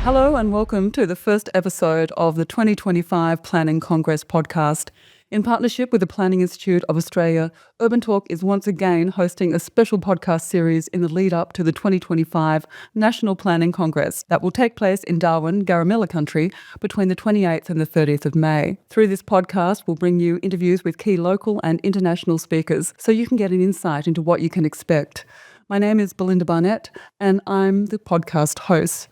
Hello and welcome to the first episode of the 2025 Planning Congress podcast. In partnership with the Planning Institute of Australia, UrbanTalk is once again hosting a special podcast series in the lead up to the 2025 National Planning Congress that will take place in Darwin, Garramilla country, between the 28th and the 30th of May. Through this podcast, we'll bring you interviews with key local and international speakers so you can get an insight into what you can expect. My name is Belinda Barnett and I'm the podcast host.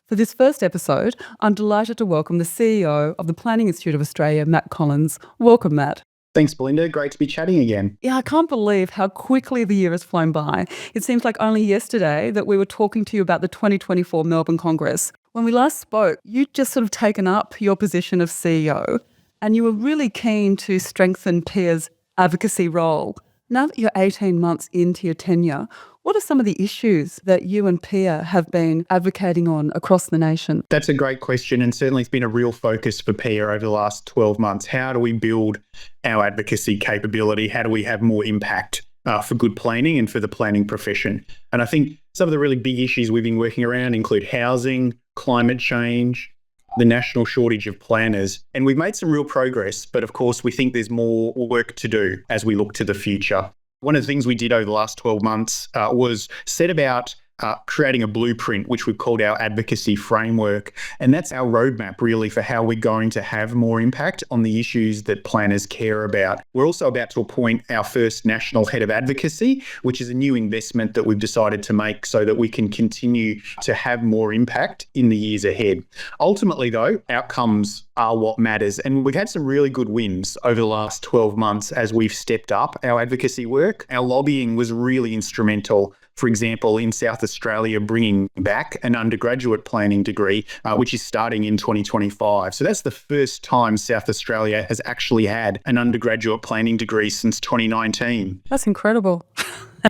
For this first episode, I'm delighted to welcome the CEO of the Planning Institute of Australia, Matt Collins. Welcome, Matt. Thanks, Belinda. Great to be chatting again. Yeah, I can't believe how quickly the year has flown by. It seems like only yesterday that we were talking to you about the 2024 Melbourne Congress. When we last spoke, you'd just sort of taken up your position of CEO and you were really keen to strengthen PIA's advocacy role. Now that you're 18 months into your tenure, what are some of the issues that you and PIA have been advocating on across the nation? That's a great question, and certainly it's been a real focus for PIA over the last 12 months. How do we build our advocacy capability? How do we have more impact for good planning and for the planning profession? And I think some of the really big issues we've been working around include housing, climate change, the national shortage of planners. And we've made some real progress, but of course we think there's more work to do as we look to the future. One of the things we did over the last 12 months was set about creating a blueprint, which we've called our advocacy framework. And that's our roadmap, really, for how we're going to have more impact on the issues that planners care about. We're also about to appoint our first national head of advocacy, which is a new investment that we've decided to make so that we can continue to have more impact in the years ahead. Ultimately, though, outcomes are what matters. And we've had some really good wins over the last 12 months as we've stepped up our advocacy work. Our lobbying was really instrumental. For example, in South Australia, bringing back an undergraduate planning degree, which is starting in 2025. So that's the first time South Australia has actually had an undergraduate planning degree since 2019. That's incredible.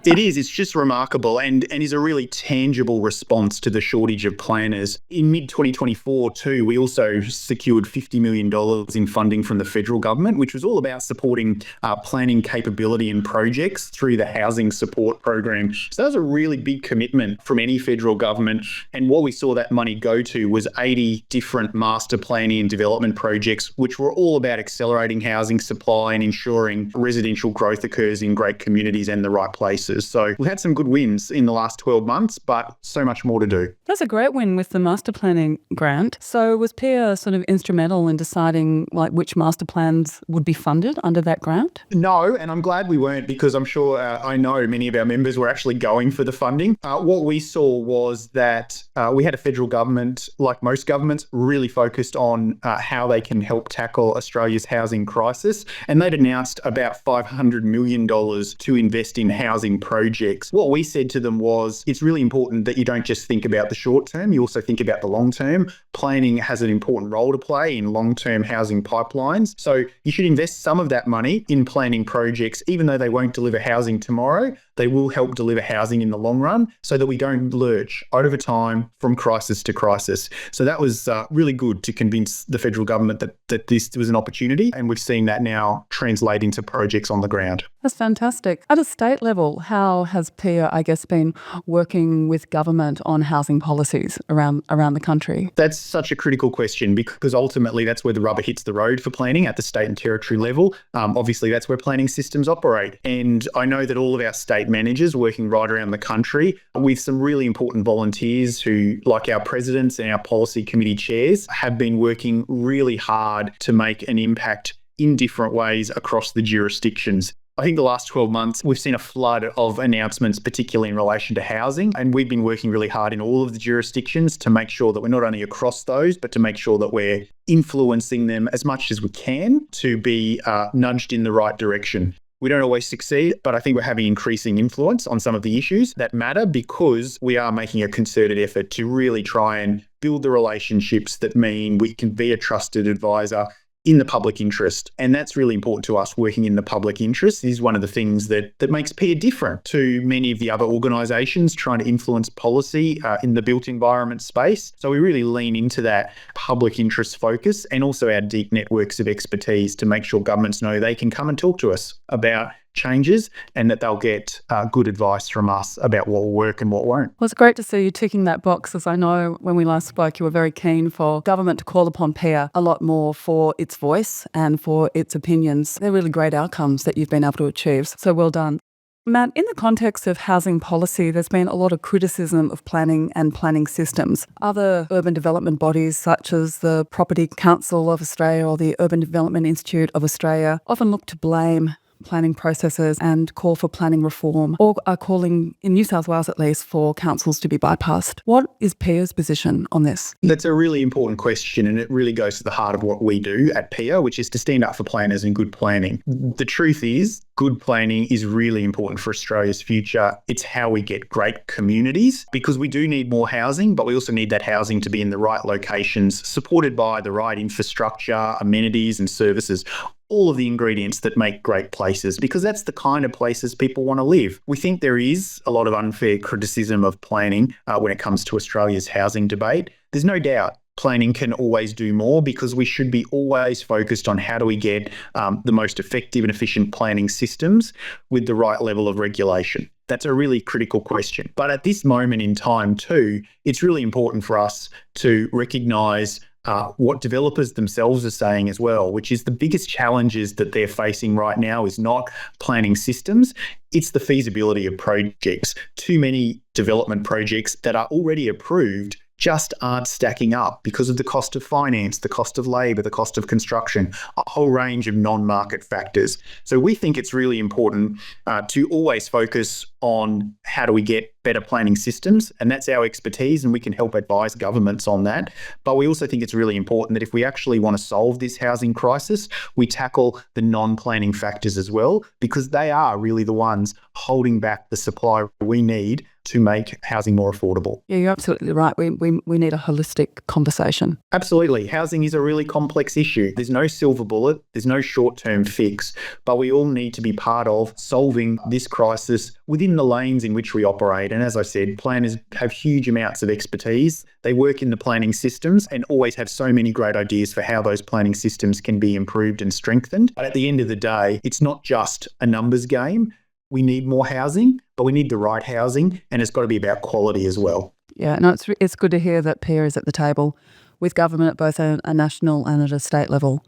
It is. It's just remarkable and is a really tangible response to the shortage of planners. In mid-2024 too, we also secured $50 million in funding from the federal government, which was all about supporting planning capability and projects through the housing support program. So that was a really big commitment from any federal government. And what we saw that money go to was 80 different master planning and development projects, which were all about accelerating housing supply and ensuring residential growth occurs in great communities and the right places. So we've had some good wins in the last 12 months, but so much more to do. That's a great win with the master planning grant. So was PIA sort of instrumental in deciding which master plans would be funded under that grant? No, and I'm glad we weren't, because I'm sure I know many of our members were actually going for the funding. What we saw was that we had a federal government, like most governments, really focused on how they can help tackle Australia's housing crisis. And they'd announced about $500 million to invest in housing projects. What we said to them was, it's really important that you don't just think about the short term, you also think about the long term. Planning has an important role to play in long-term housing pipelines. So you should invest some of that money in planning projects, even though they won't deliver housing tomorrow. They will help deliver housing in the long run so that we don't lurch over time from crisis to crisis. So that was really good to convince the federal government that this was an opportunity, and we've seen that now translate into projects on the ground. That's fantastic. At a state level, how has PIA, been working with government on housing policies around the country? That's such a critical question, because ultimately that's where the rubber hits the road for planning at the state and territory level. Obviously, that's where planning systems operate. And I know that all of our state managers working right around the country with some really important volunteers who, like our presidents and our policy committee chairs, have been working really hard to make an impact in different ways across the jurisdictions. I think the last 12 months, we've seen a flood of announcements, particularly in relation to housing. And we've been working really hard in all of the jurisdictions to make sure that we're not only across those, but to make sure that we're influencing them as much as we can to be nudged in the right direction. We don't always succeed, but I think we're having increasing influence on some of the issues that matter, because we are making a concerted effort to really try and build the relationships that mean we can be a trusted advisor in the public interest. And that's really important to us. Working in the public interest is one of the things that makes PIA different to many of the other organisations trying to influence policy in the built environment space. So we really lean into that public interest focus and also our deep networks of expertise to make sure governments know they can come and talk to us about changes, and that they'll get good advice from us about what will work and what won't. Well, it's great to see you ticking that box, as I know when we last spoke, you were very keen for government to call upon PIA a lot more for its voice and for its opinions. They're really great outcomes that you've been able to achieve. So well done. Matt, in the context of housing policy, there's been a lot of criticism of planning and planning systems. Other urban development bodies, such as the Property Council of Australia or the Urban Development Institute of Australia, often look to blame planning processes and call for planning reform, or are calling, in New South Wales at least, for councils to be bypassed. What is PIA's position on this? That's a really important question, and it really goes to the heart of what we do at PIA, which is to stand up for planners and good planning. The truth is, good planning is really important for Australia's future. It's how we get great communities, because we do need more housing, but we also need that housing to be in the right locations, supported by the right infrastructure, amenities and services. All of the ingredients that make great places, because that's the kind of places people want to live. We think there is a lot of unfair criticism of planning when it comes to Australia's housing debate. There's no doubt planning can always do more, because we should be always focused on how do we get the most effective and efficient planning systems with the right level of regulation. That's a really critical question. But at this moment in time too, it's really important for us to recognise what developers themselves are saying as well, which is the biggest challenges that they're facing right now is not planning systems, it's the feasibility of projects. Too many development projects that are already approved just aren't stacking up because of the cost of finance, the cost of labour, the cost of construction, a whole range of non-market factors. So we think it's really important to always focus on how do we get better planning systems, and that's our expertise, and we can help advise governments on that. But we also think it's really important that if we actually want to solve this housing crisis, we tackle the non-planning factors as well, because they are really the ones holding back the supply we need to make housing more affordable. Yeah, you're absolutely right. We need a holistic conversation. Absolutely. Housing is a really complex issue. There's no silver bullet, there's no short-term fix, but we all need to be part of solving this crisis within the lanes in which we operate. And as I said, planners have huge amounts of expertise. They work in the planning systems and always have so many great ideas for how those planning systems can be improved and strengthened. But at the end of the day, it's not just a numbers game. We need more housing, but we need the right housing, and it's got to be about quality as well. Yeah, no, it's good to hear that PIA is at the table with government at both a national and at a state level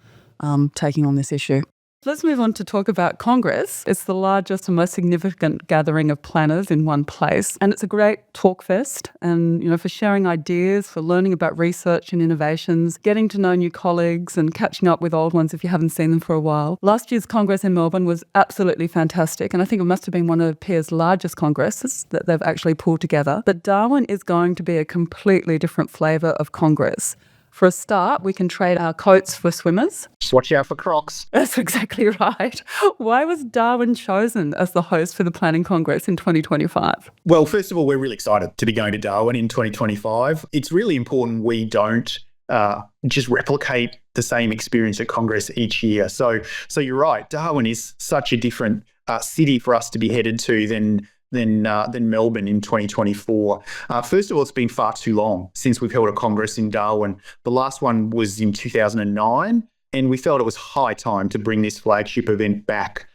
taking on this issue. Let's move on to talk about Congress. It's the largest and most significant gathering of planners in one place. And it's a great talk fest and, for sharing ideas, for learning about research and innovations, getting to know new colleagues and catching up with old ones if you haven't seen them for a while. Last year's Congress in Melbourne was absolutely fantastic. And I think it must have been one of PIA's largest congresses that they've actually pulled together. But Darwin is going to be a completely different flavour of Congress. For a start, we can trade our coats for swimmers. Just watch out for Crocs. That's exactly right. Why was Darwin chosen as the host for the Planning Congress in 2025? Well, first of all, we're really excited to be going to Darwin in 2025. It's really important we don't just replicate the same experience at Congress each year. So you're right. Darwin is such a different city for us to be headed to than Melbourne in 2024. First of all, it's been far too long since we've held a Congress in Darwin. The last one was in 2009, and we felt it was high time to bring this flagship event back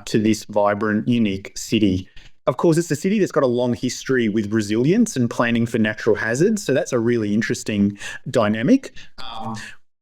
to this vibrant, unique city. Of course, it's a city that's got a long history with resilience and planning for natural hazards, so that's a really interesting dynamic.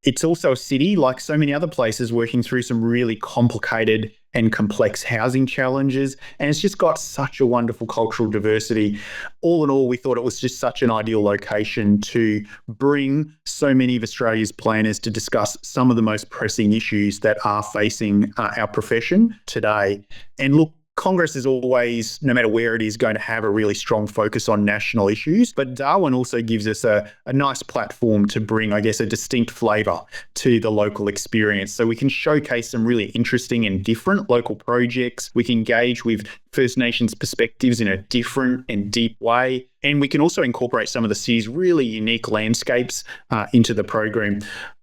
It's also a city, like so many other places, working through some really complicated and complex housing challenges. And it's just got such a wonderful cultural diversity. All in all, we thought it was just such an ideal location to bring so many of Australia's planners to discuss some of the most pressing issues that are facing our profession today. And look, Congress is always, no matter where it is, going to have a really strong focus on national issues. But Darwin also gives us a nice platform to bring, I guess, a distinct flavour to the local experience. So we can showcase some really interesting and different local projects. We can engage with First Nations perspectives in a different and deep way. And we can also incorporate some of the city's really unique landscapes into the program.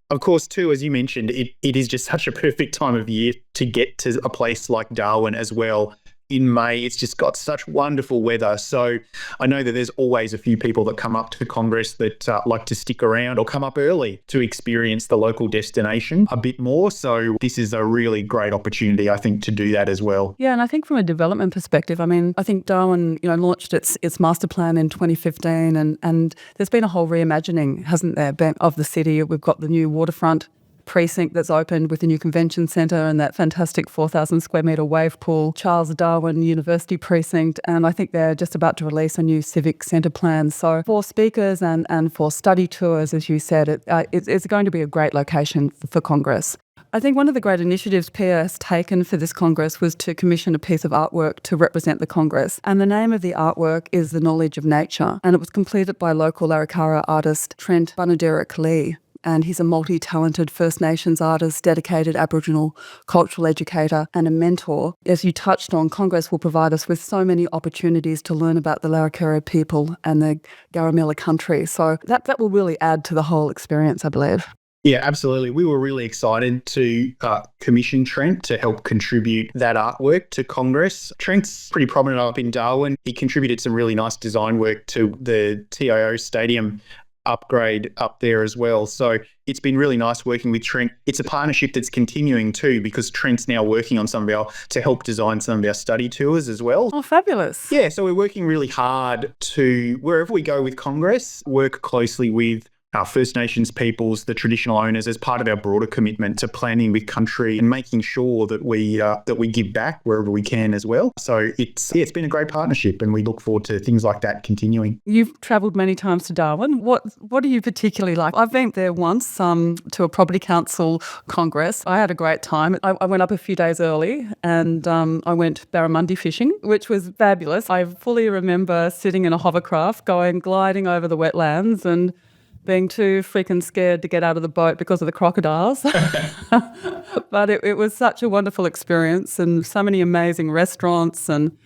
Of course, too, as you mentioned, it is just such a perfect time of year to get to a place like Darwin as well. in May. It's just got such wonderful weather. So I know that there's always a few people that come up to Congress that like to stick around or come up early to experience the local destination a bit more. So this is a really great opportunity, I think, to do that as well. Yeah, and I think from a development perspective, I mean, I think Darwin, launched its master plan in 2015, and there's been a whole reimagining, hasn't there, Ben, of the city. We've got the new waterfront precinct that's opened with the new convention centre and that fantastic 4,000 square metre wave pool, Charles Darwin University precinct, and I think they're just about to release a new civic centre plan. So for speakers and for study tours, as you said, it's going to be a great location for Congress. I think one of the great initiatives PIA has taken for this Congress was to commission a piece of artwork to represent the Congress. And the name of the artwork is The Knowledge of Nature. And it was completed by local Larracara artist Trent Bunaderick Lee. And he's a multi-talented First Nations artist, dedicated Aboriginal cultural educator and a mentor. As you touched on, Congress will provide us with so many opportunities to learn about the Larracara people and the Garamilla country. So that will really add to the whole experience, I believe. Yeah, absolutely. We were really excited to commission Trent to help contribute that artwork to Congress. Trent's pretty prominent up in Darwin. He contributed some really nice design work to the TIO Stadium upgrade up there as well. So it's been really nice working with Trent. It's a partnership that's continuing too, because Trent's now working on to help design some of our study tours as well. Oh, fabulous. Yeah, so we're working really hard to, wherever we go with Congress, work closely with our First Nations peoples, the traditional owners, as part of our broader commitment to planning with country and making sure that we give back wherever we can as well. So it's been a great partnership, and we look forward to things like that continuing. You've travelled many times to Darwin. What do you particularly like? I've been there once to a property council congress. I had a great time. I went up a few days early and I went barramundi fishing, which was fabulous. I fully remember sitting in a hovercraft gliding over the wetlands and being too freaking scared to get out of the boat because of the crocodiles. But it was such a wonderful experience, and so many amazing restaurants, and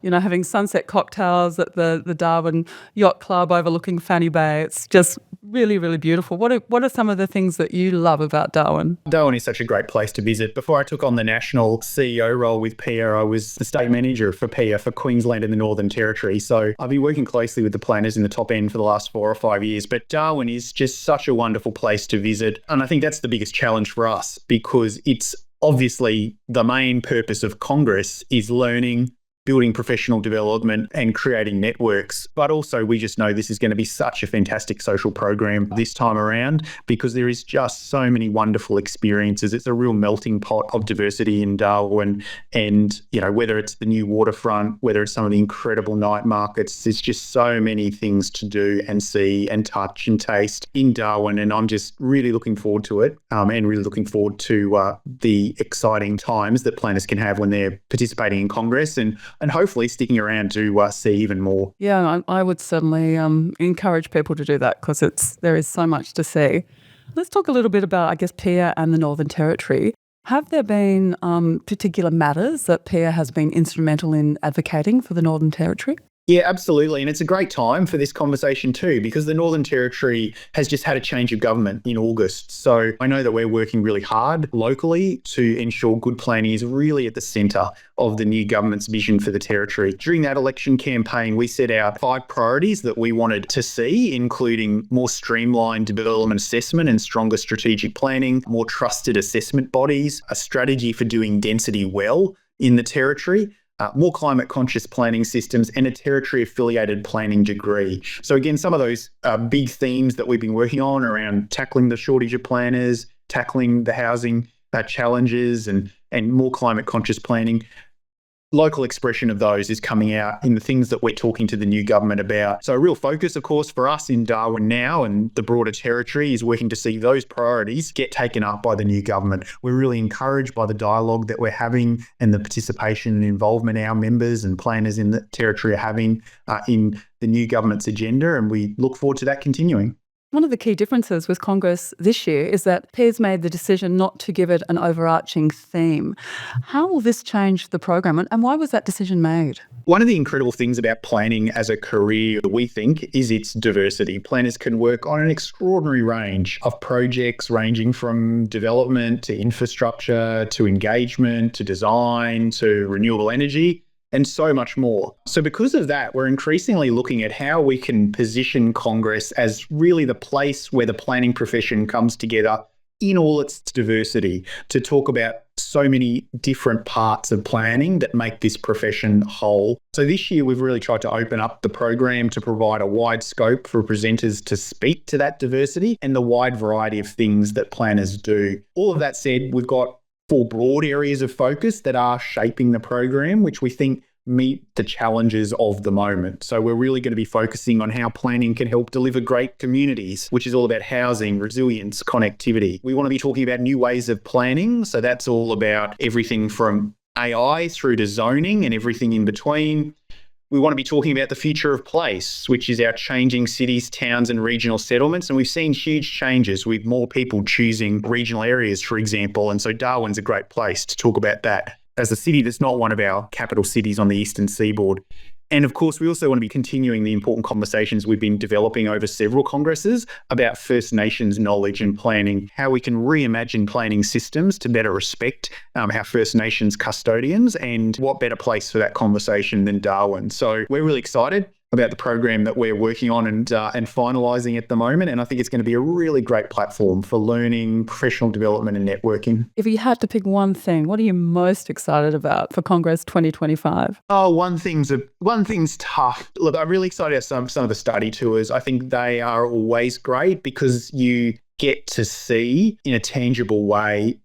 having sunset cocktails at the Darwin Yacht Club overlooking Fanny Bay. It's just really, really beautiful. What are some of the things that you love about Darwin? Darwin is such a great place to visit. Before I took on the national CEO role with PIA, I was the state manager for PIA for Queensland and the Northern Territory. So I've been working closely with the planners in the top end for the last 4 or 5 years. But Darwin is just such a wonderful place to visit. And I think that's the biggest challenge for us, because it's obviously the main purpose of Congress is learning, building professional development and creating networks. But also we just know this is going to be such a fantastic social program this time around, because there is just so many wonderful experiences. It's a real melting pot of diversity in Darwin. And, whether it's the new waterfront, whether it's some of the incredible night markets, there's just so many things to do and see and touch and taste in Darwin. And I'm just really looking forward to it, and really looking forward to the exciting times that planners can have when they're participating in Congress, and hopefully sticking around to see even more. Yeah, I would certainly encourage people to do that, because there is so much to see. Let's talk a little bit about, I guess, PIA and the Northern Territory. Have there been particular matters that PIA has been instrumental in advocating for the Northern Territory? Yeah, absolutely. And it's a great time for this conversation too, because the Northern Territory has just had a change of government in August. So I know that we're working really hard locally to ensure good planning is really at the centre of the new government's vision for the Territory. During that election campaign, we set out 5 priorities that we wanted to see, including more streamlined development assessment and stronger strategic planning, more trusted assessment bodies, a strategy for doing density well in the Territory, more climate conscious planning systems, and a territory affiliated planning degree. So again, some of those big themes that we've been working on around tackling the shortage of planners, tackling the housing challenges, and more climate conscious planning. Local expression of those is coming out in the things that we're talking to the new government about. So a real focus, of course, for us in Darwin now and the broader Territory is working to see those priorities get taken up by the new government. We're really encouraged by the dialogue that we're having and the participation and involvement our members and planners in the Territory are having in the new government's agenda, and we look forward to that continuing. One of the key differences with Congress this year is that PIA's made the decision not to give it an overarching theme. How will this change the program, and why was that decision made? One of the incredible things about planning as a career, we think, is its diversity. Planners can work on an extraordinary range of projects, ranging from development to infrastructure to engagement to design to renewable energy. and so much more. So because of that, we're increasingly looking at how we can position Congress as really the place where the planning profession comes together in all its diversity to talk about so many different parts of planning that make this profession whole. So this year, we've really tried to open up the program to provide a wide scope for presenters to speak to that diversity and the wide variety of things that planners do. All of that said, we've got 4 broad areas of focus that are shaping the program, which we think meet the challenges of the moment. So we're really going to be focusing on how planning can help deliver great communities, which is all about housing, resilience, connectivity. We want to be talking about new ways of planning. So that's all about everything from AI through to zoning and everything in between. We want to be talking about the future of place, which is our changing cities, towns, and regional settlements. And we've seen huge changes with more people choosing regional areas, for example. And so Darwin's a great place to talk about that as a city that's not one of our capital cities on the eastern seaboard. And of course, we also want to be continuing the important conversations we've been developing over several congresses about First Nations knowledge and planning, how we can reimagine planning systems to better respect our First Nations custodians, and what better place for that conversation than Darwin. So we're really excited about the program that we're working on and finalising at the moment. And I think it's going to be a really great platform for learning, professional development and networking. If you had to pick one thing, what are you most excited about for Congress 2025? Oh, one thing's tough. Look, I'm really excited about some of the study tours. I think they are always great because you get to see in a tangible way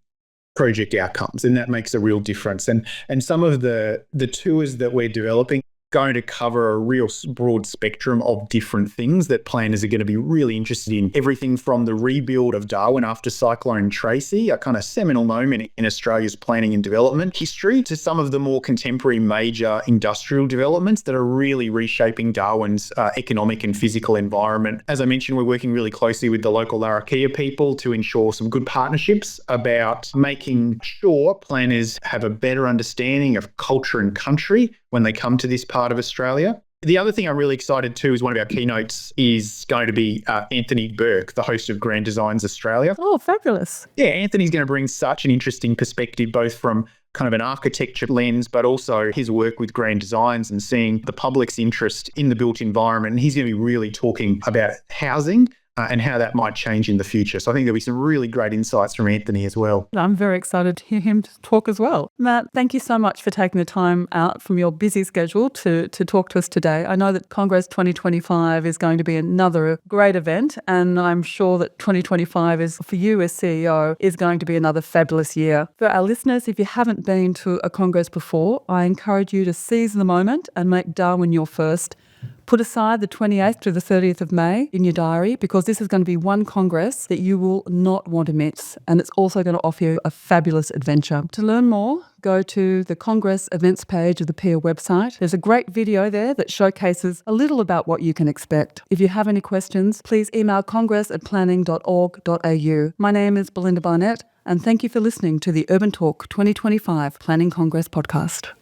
project outcomes, and that makes a real difference. And some of the tours that we're developing going to cover a real broad spectrum of different things that planners are going to be really interested in. Everything from the rebuild of Darwin after Cyclone Tracy, a kind of seminal moment in Australia's planning and development history, to some of the more contemporary major industrial developments that are really reshaping Darwin's economic and physical environment. As I mentioned, we're working really closely with the local Larrakia people to ensure some good partnerships about making sure planners have a better understanding of culture and country when they come to this part of Australia. The other thing I'm really excited to is one of our keynotes is going to be Anthony Burke, the host of Grand Designs Australia. Oh, fabulous. Yeah, Anthony's going to bring such an interesting perspective, both from kind of an architecture lens, but also his work with Grand Designs and seeing the public's interest in the built environment. And he's going to be really talking about housing and how that might change in the future. So I think there'll be some really great insights from Anthony as well. I'm very excited to hear him talk as well. Matt, thank you so much for taking the time out from your busy schedule to talk to us today. I know that Congress 2025 is going to be another great event, and I'm sure that 2025 is, for you as CEO, is going to be another fabulous year. For our listeners, if you haven't been to a Congress before, I encourage you to seize the moment and make Darwin your first. Put aside the 28th to the 30th of May in your diary, because this is going to be one Congress that you will not want to miss, and it's also going to offer you a fabulous adventure. To learn more, go to the Congress events page of the PIA website. There's a great video there that showcases a little about what you can expect. If you have any questions, please email congress@planning.org.au. My name is Belinda Barnett, and thank you for listening to the UrbanTalk 2025 Planning Congress podcast.